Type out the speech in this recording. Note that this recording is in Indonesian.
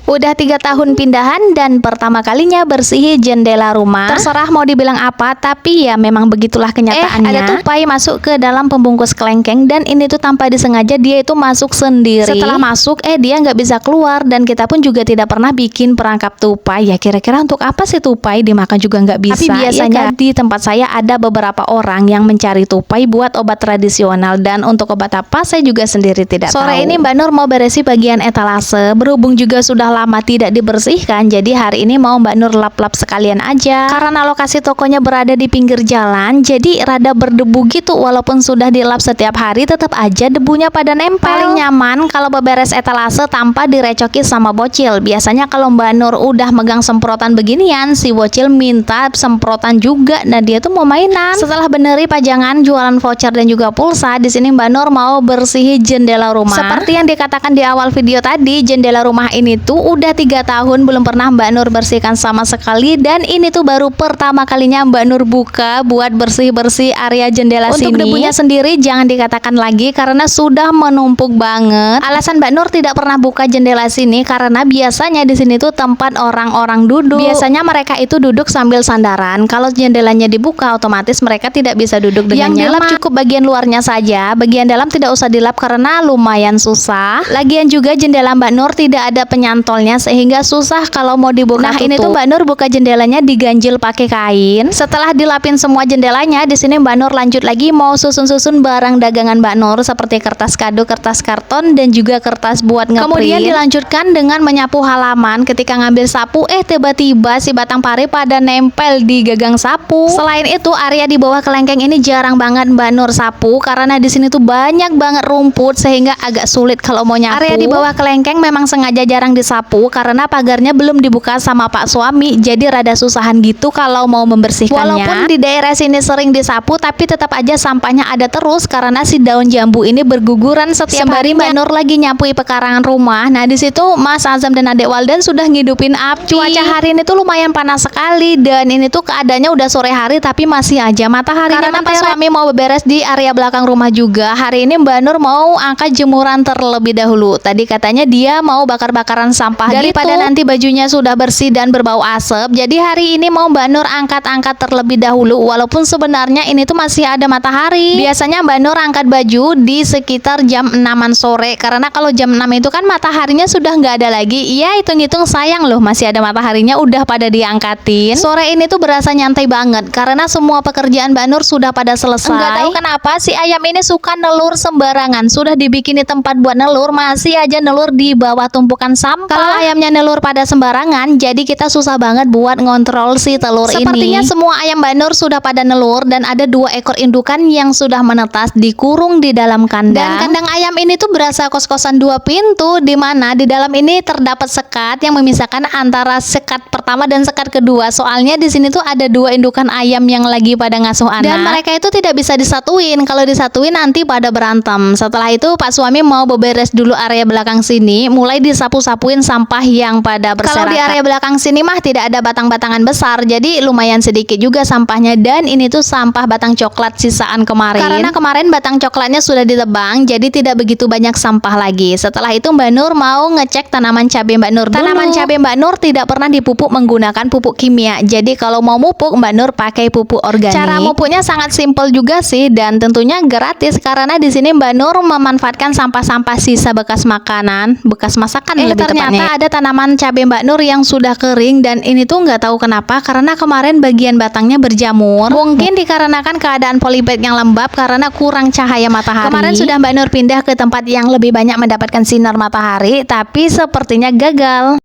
Udah 3 tahun pindahan dan pertama kalinya bersihin jendela rumah. Terserah mau dibilang apa, tapi ya memang begitulah kenyataannya. Ada tupai masuk ke dalam pembungkus kelengkeng dan ini tuh tanpa disengaja dia itu masuk sendiri. Setelah masuk, dia nggak bisa keluar dan kita pun juga tidak pernah bikin perangkap tupai. Ya kira-kira untuk apa sih tupai dimakan juga nggak bisa. Tapi biasanya di tempat saya ada beberapa orang yang mencari tupai buat obat tradisional dan untuk obat apa saya juga sendiri tidak tahu. Sore ini Mbak Nur mau beresin bagian etalase. Berhubung juga sudah lama tidak dibersihkan, jadi hari ini mau Mbak Nur lap-lap sekalian aja. Karena lokasi tokonya berada di pinggir jalan, jadi rada berdebu gitu. Walaupun sudah dilap setiap hari, tetap aja debunya pada nempel. Paling nyaman kalau beberes etalase tanpa direcoki sama bocil. Biasanya kalau Mbak Nur udah megang semprotan beginian, si bocil minta semprotan juga. Nah dia tuh mau mainan. Setelah beneri pajangan, jualan voucher dan juga pulsa, di sini Mbak Nur mau bersihin jendela rumah. Seperti yang dikatakan di awal video tadi, jendela rumah ini tuh udah 3 tahun belum pernah Mbak Nur bersihkan sama sekali, dan ini tuh baru pertama kalinya Mbak Nur buka buat bersih-bersih area jendela sini. Untuk debunya sendiri jangan dikatakan lagi karena sudah menumpuk banget. Alasan Mbak Nur tidak pernah buka jendela sini karena biasanya di sini tuh tempat orang-orang duduk. Biasanya mereka itu duduk sambil sandaran. Kalau jendelanya dibuka otomatis mereka tidak bisa duduk dengan nyaman. Yang dilap cukup bagian luarnya saja, bagian dalam tidak usah dilap karena lumayan susah. Lagian juga jendela Mbak Nur tidak ada penyantolnya sehingga susah kalau mau dibuka tutup. Ini tuh Mbak Nur buka jendelanya diganjil pakai kain. Setelah dilapin semua jendelanya, di sini Mbak Nur lanjut lagi mau susun-susun barang dagangan Mbak Nur seperti kertas kado, kertas karton dan juga kertas buat ngeprint. Kemudian dilanjutkan dengan menyapu halaman. Ketika ngambil sapu, tiba-tiba si batang pari pada nempel di gagang sapu. Selain itu, area di bawah kelengkeng ini jarang banget Mbak Nur sapu karena di sini tuh banyak banget rumput sehingga agak sulit kalau mau nyapu. Area di bawah kelengkeng memang sengaja jarang disapu karena pagarnya belum dibuka sama Pak suami, jadi rada susahan gitu kalau mau membersihkannya. Walaupun di daerah sini sering disapu, tapi tetap aja sampahnya ada terus karena si daun jambu ini berguguran setiap hari. Mbak Nur lagi nyapui pekarangan rumah. Nah di situ Mas Azam dan Adek Waldan sudah ngidupin api. Cuaca hari ini tuh lumayan panas sekali dan ini tuh keadaannya udah sore hari tapi masih aja matahari. Karena Pak suami mau beberes di area belakang rumah juga. Hari ini Mbak Nur mau angkat jemuran terlebih dahulu. Tadi katanya dia mau bakar-bakaran sampah daripada nanti bajunya sudah bersih dan berbau asap. Jadi hari ini mau Mbak Nur angkat-angkat terlebih dahulu walaupun sebenarnya ini tuh masih ada matahari. Biasanya Mbak Nur angkat baju di sekitar jam 6-an sore karena kalau jam 6 itu kan mataharinya sudah nggak ada lagi. Iya, hitung-hitung sayang loh masih ada mataharinya udah pada diangkatin. Sore ini tuh berasa nyantai banget karena semua pekerjaan Mbak Nur sudah pada selesai. Nggak tahu kenapa si ayam ini suka nelur sembarangan. Sudah dibikinin tempat buat nelur, masih aja nelur di bawah tumpukan sampah. Kalau ayamnya nelur pada sembarangan, jadi kita susah banget buat ngontrol si telur ini. Sepertinya semua ayam Mbak Nur sudah pada nelur dan ada 2 ekor indukan yang sudah menetas dikurung di dalam kandang. Dan kandang ayam ini tuh berasa kos-kosan 2 pintu, di mana di dalam ini terdapat sekat yang memisahkan antara sekat pertama dan sekat kedua. Soalnya di sini tuh ada 2 indukan ayam yang lagi pada ngasuh anak. Dan mereka itu tidak bisa disatuin. Kalau disatuin nanti pada berantem. Setelah itu Pak suami mau beberes dulu area belakang sini, mulai disapu-sapuin sampah yang pada berserakan. Kalau di area belakang sini mah tidak ada batang-batangan besar, jadi lumayan sedikit juga sampahnya. Dan ini tuh sampah batang coklat sisaan kemarin. Karena kemarin batang coklatnya sudah ditebang, jadi tidak begitu banyak sampah lagi. Setelah itu Mbak Nur mau ngecek tanaman cabai Mbak Nur dulu. Tanaman cabai Mbak Nur tidak pernah dipupuk menggunakan pupuk kimia. Jadi kalau mau mupuk Mbak Nur pakai pupuk organik. Cara mupuknya sangat simpel juga sih dan tentunya gratis karena di sini Mbak Nur memanfaatkan sampah-sampah sisa bekas makanan, bekas masakan lebih tepatnya. Ternyata ada tanaman cabai Mbak Nur yang sudah kering dan ini tuh nggak tahu kenapa karena kemarin bagian batangnya berjamur. Mungkin dikarenakan keadaan polybag yang lembab karena kurang cahaya matahari. Kemarin sudah Mbak Nur pindah ke tempat yang lebih banyak mendapatkan sinar matahari tapi sepertinya gagal.